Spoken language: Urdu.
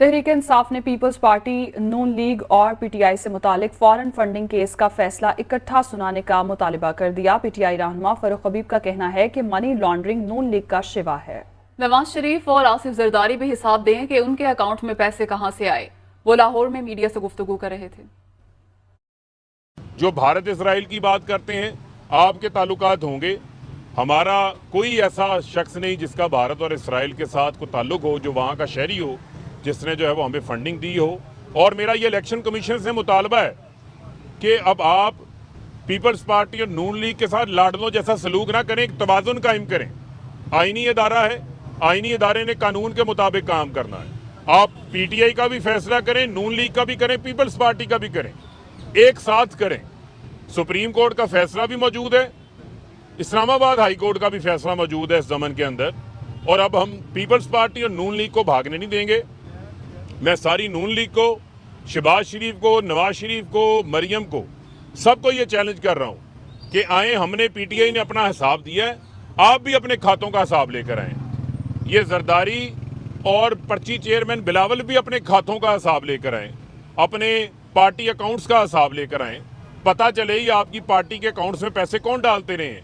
تحریک انصاف نے پیپلز پارٹی نون لیگ اور پی ٹی آئی سے متعلق فارن فنڈنگ کیس کا فیصلہ اکٹھا سنانے کا مطالبہ کر دیا۔ پی ٹی آئی رہنما فاروق حبیب کا کہنا ہے کہ منی لانڈرنگ نون لیگ کا شیوا ہے۔ نواز شریف اور آصف زرداری بھی حساب دیں کہ ان کے اکاؤنٹ میں پیسے کہاں سے آئے۔ وہ لاہور میں میڈیا سے گفتگو کر رہے تھے۔ جو بھارت اسرائیل کی بات کرتے ہیں، آپ کے تعلقات ہوں گے، ہمارا کوئی ایسا شخص نہیں جس کا بھارت اور اسرائیل کے ساتھ کوئی تعلق ہو، جو وہاں کا شہری ہو، جس نے جو ہے وہ ہمیں فنڈنگ دی ہو۔ اور میرا یہ الیکشن کمیشن سے مطالبہ ہے کہ اب آپ پیپلز پارٹی اور نون لیگ کے ساتھ لاڈلوں جیسا سلوک نہ کریں، ایک توازن قائم کریں۔ آئینی ادارہ ہے، آئینی ادارے نے قانون کے مطابق کام کرنا ہے۔ آپ پی ٹی آئی کا بھی فیصلہ کریں، نون لیگ کا بھی کریں، پیپلز پارٹی کا بھی کریں، ایک ساتھ کریں۔ سپریم کورٹ کا فیصلہ بھی موجود ہے، اسلام آباد ہائی کورٹ کا بھی فیصلہ موجود ہے اس زمن کے اندر، اور اب ہم پیپلز پارٹی اور نون لیگ کو بھاگنے نہیں دیں گے۔ میں ساری نون لیگ کو، شہباز شریف کو، نواز شریف کو، مریم کو، سب کو یہ چیلنج کر رہا ہوں کہ آئیں، ہم نے پی ٹی آئی نے اپنا حساب دیا ہے، آپ بھی اپنے کھاتوں کا حساب لے کر آئیں۔ یہ زرداری اور پرچی چیئرمین بلاول بھی اپنے کھاتوں کا حساب لے کر آئیں، اپنے پارٹی اکاؤنٹس کا حساب لے کر آئیں۔ پتہ چلے ہی آپ کی پارٹی کے اکاؤنٹس میں پیسے کون ڈالتے رہے ہیں۔